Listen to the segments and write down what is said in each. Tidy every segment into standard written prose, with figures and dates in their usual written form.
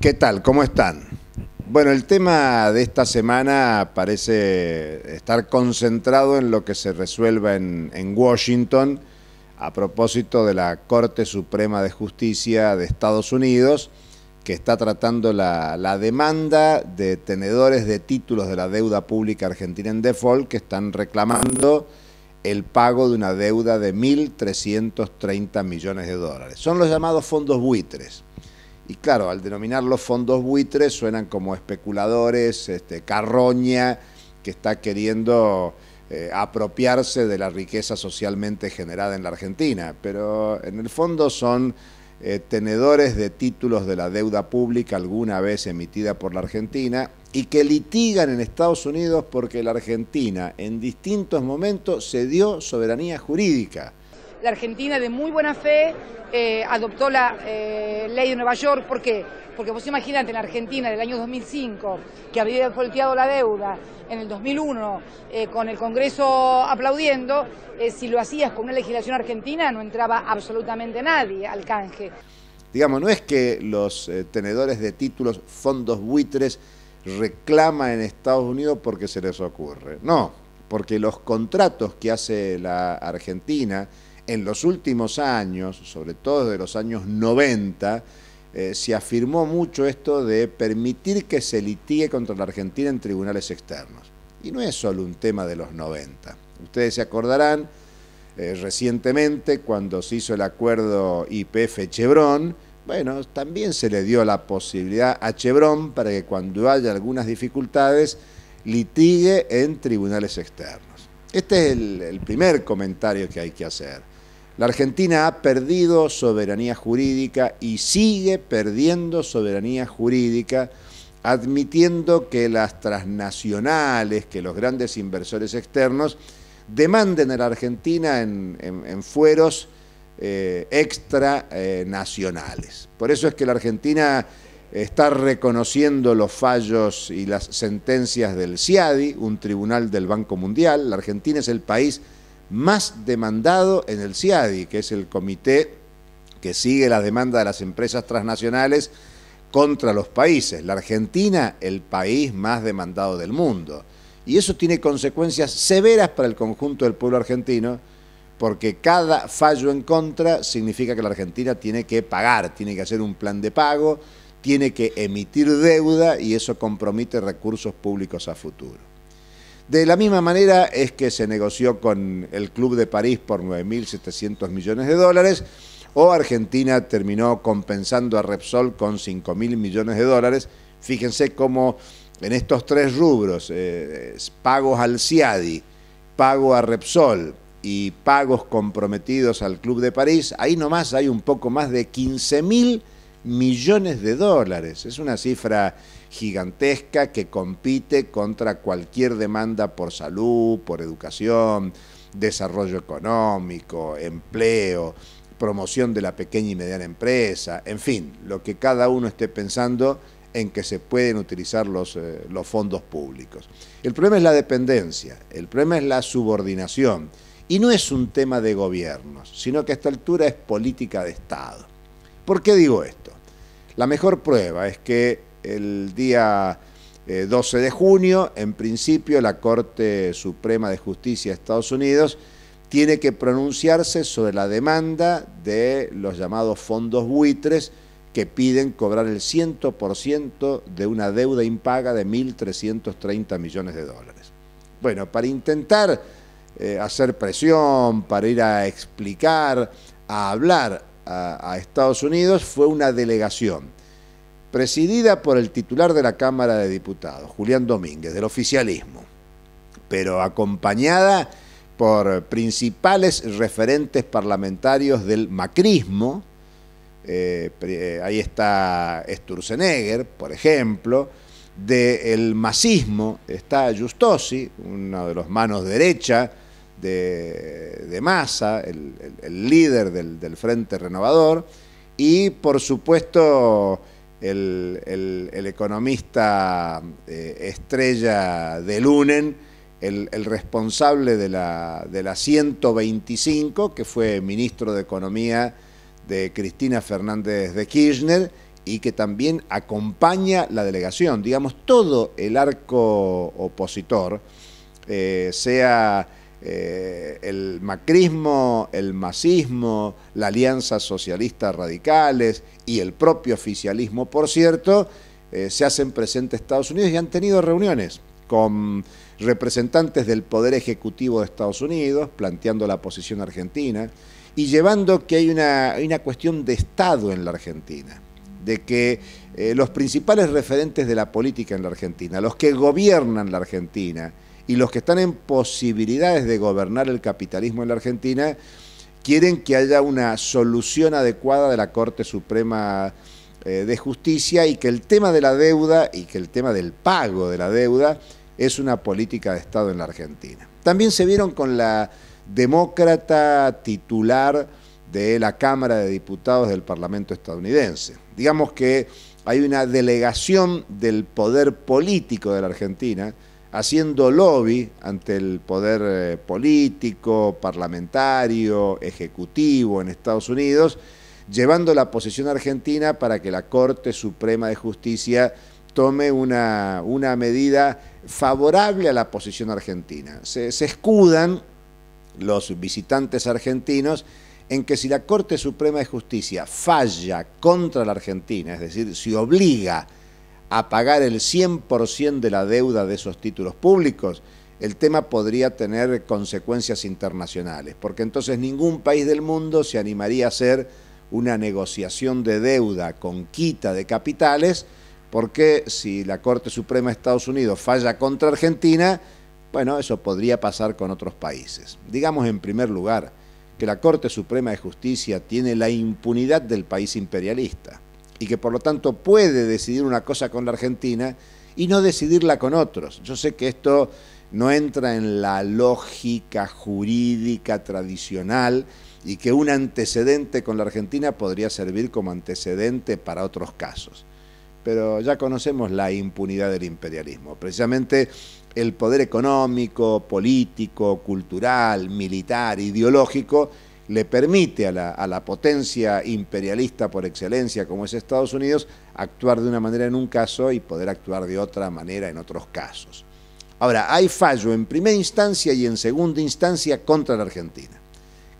¿Qué tal? ¿Cómo están? Bueno, el tema de esta semana parece estar concentrado en lo que se resuelva en Washington a propósito de la Corte Suprema de Justicia de Estados Unidos, que está tratando la demanda de tenedores de títulos de la deuda pública argentina en default que están reclamando el pago de una deuda de 1.330 millones de dólares. Son los llamados fondos buitres. Y claro, al denominarlos fondos buitres suenan como especuladores, carroña, que está queriendo apropiarse de la riqueza socialmente generada en la Argentina. Pero en el fondo son tenedores de títulos de la deuda pública alguna vez emitida por la Argentina y que litigan en Estados Unidos porque la Argentina en distintos momentos cedió soberanía jurídica. La Argentina, de muy buena fe, adoptó la ley de Nueva York. ¿Por qué? Porque vos imaginate, en la Argentina del año 2005, que había volteado la deuda, en el 2001, con el Congreso aplaudiendo, si lo hacías con una legislación argentina no entraba absolutamente nadie al canje. Digamos, no es que los tenedores de títulos, fondos buitres, reclaman en Estados Unidos porque se les ocurre. No, porque los contratos que hace la Argentina en los últimos años, sobre todo de los años 90, se afirmó mucho esto de permitir que se litigue contra la Argentina en tribunales externos. Y no es solo un tema de los 90. Ustedes se acordarán, recientemente, cuando se hizo el acuerdo YPF-Chevron, bueno, también se le dio la posibilidad a Chevron para que cuando haya algunas dificultades, litigue en tribunales externos. Este es el primer comentario que hay que hacer. La Argentina ha perdido soberanía jurídica y sigue perdiendo soberanía jurídica, admitiendo que las transnacionales, que los grandes inversores externos, demanden a la Argentina en fueros extranacionales. Por eso es que la Argentina está reconociendo los fallos y las sentencias del CIADI, un tribunal del Banco Mundial. La Argentina es el país más demandado en el CIADI, que es el comité que sigue la demanda de las empresas transnacionales contra los países. La Argentina, el país más demandado del mundo. Y eso tiene consecuencias severas para el conjunto del pueblo argentino, porque cada fallo en contra significa que la Argentina tiene que pagar, tiene que hacer un plan de pago, tiene que emitir deuda y eso compromete recursos públicos a futuro. De la misma manera es que se negoció con el Club de París por 9.700 millones de dólares, o Argentina terminó compensando a Repsol con 5.000 millones de dólares. Fíjense cómo en estos tres rubros, pagos al CIADI, pago a Repsol y pagos comprometidos al Club de París, ahí nomás hay un poco más de 15.000 millones de dólares. Es una cifra gigantesca que compite contra cualquier demanda por salud, por educación, desarrollo económico, empleo, promoción de la pequeña y mediana empresa, en fin, lo que cada uno esté pensando en que se pueden utilizar los fondos públicos. El problema es la dependencia, el problema es la subordinación, y no es un tema de gobiernos, sino que a esta altura es política de Estado. ¿Por qué digo esto? La mejor prueba es que el día 12 de junio, en principio, la Corte Suprema de Justicia de Estados Unidos tiene que pronunciarse sobre la demanda de los llamados fondos buitres que piden cobrar el 100% de una deuda impaga de 1.330 millones de dólares. Bueno, para intentar hacer presión, para ir a explicar, a hablar a Estados Unidos, fue una delegación presidida por el titular de la Cámara de Diputados, Julián Domínguez, del oficialismo, pero acompañada por principales referentes parlamentarios del macrismo. Ahí está Sturzenegger, por ejemplo. Del masismo está Giustosi, uno de los manos derecha de Massa, el líder del Frente Renovador, y por supuesto el economista estrella de Lunen, el responsable de la 125, que fue ministro de Economía de Cristina Fernández de Kirchner, y que también acompaña la delegación. Digamos, todo el arco opositor, sea el macrismo, el masismo, la Alianza Socialista Radicales y el propio oficialismo, por cierto, se hacen presentes en Estados Unidos y han tenido reuniones con representantes del Poder Ejecutivo de Estados Unidos, planteando la posición argentina y llevando que hay una cuestión de Estado en la Argentina, de que los principales referentes de la política en la Argentina, los que gobiernan la Argentina y los que están en posibilidades de gobernar el capitalismo en la Argentina, quieren que haya una solución adecuada de la Corte Suprema de Justicia y que el tema de la deuda y que el tema del pago de la deuda es una política de Estado en la Argentina. También se vieron con la demócrata titular de la Cámara de Diputados del Parlamento estadounidense. Digamos que hay una delegación del poder político de la Argentina haciendo lobby ante el poder político, parlamentario, ejecutivo en Estados Unidos, llevando la posición argentina para que la Corte Suprema de Justicia tome una medida favorable a la posición argentina. Se escudan los visitantes argentinos en que si la Corte Suprema de Justicia falla contra la Argentina, es decir, si obliga a pagar el 100% de la deuda de esos títulos públicos, el tema podría tener consecuencias internacionales, porque entonces ningún país del mundo se animaría a hacer una negociación de deuda con quita de capitales, porque si la Corte Suprema de Estados Unidos falla contra Argentina, bueno, eso podría pasar con otros países. Digamos en primer lugar que la Corte Suprema de Justicia tiene la impunidad del país imperialista y que por lo tanto puede decidir una cosa con la Argentina y no decidirla con otros. Yo sé que esto no entra en la lógica jurídica tradicional y que un antecedente con la Argentina podría servir como antecedente para otros casos. Pero ya conocemos la impunidad del imperialismo. Precisamente el poder económico, político, cultural, militar, ideológico, le permite a la potencia imperialista por excelencia como es Estados Unidos actuar de una manera en un caso y poder actuar de otra manera en otros casos. Ahora, hay fallo en primera instancia y en segunda instancia contra la Argentina.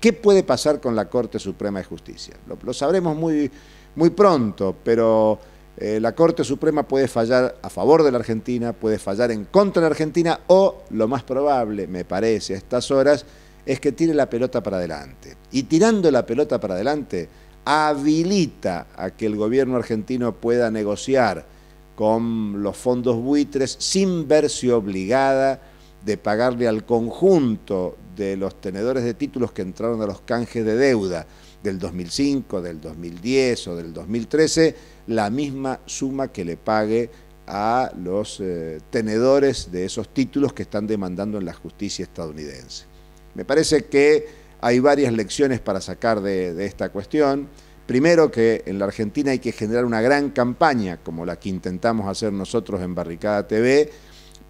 ¿Qué puede pasar con la Corte Suprema de Justicia? Lo sabremos muy pronto, pero la Corte Suprema puede fallar a favor de la Argentina, puede fallar en contra de la Argentina o, lo más probable, me parece a estas horas, es que tire la pelota para adelante. Y tirando la pelota para adelante, habilita a que el gobierno argentino pueda negociar con los fondos buitres sin verse obligada de pagarle al conjunto de los tenedores de títulos que entraron a los canjes de deuda del 2005, del 2010 o del 2013, la misma suma que le pague a los tenedores de esos títulos que están demandando en la justicia estadounidense. Me parece que hay varias lecciones para sacar de esta cuestión. Primero, que en la Argentina hay que generar una gran campaña, como la que intentamos hacer nosotros en Barricada TV,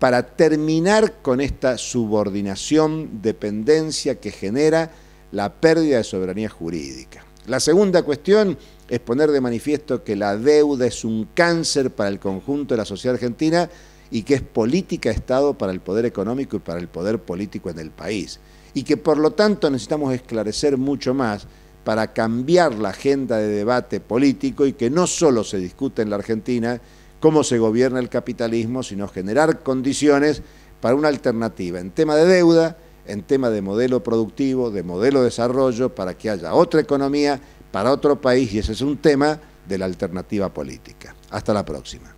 para terminar con esta subordinación, dependencia que genera la pérdida de soberanía jurídica. La segunda cuestión es poner de manifiesto que la deuda es un cáncer para el conjunto de la sociedad argentina y que es política de Estado para el poder económico y para el poder político en el país. Y que por lo tanto necesitamos esclarecer mucho más para cambiar la agenda de debate político y que no solo se discute en la Argentina cómo se gobierna el capitalismo, sino generar condiciones para una alternativa en tema de deuda, en tema de modelo productivo, de modelo de desarrollo, para que haya otra economía para otro país, y ese es un tema de la alternativa política. Hasta la próxima.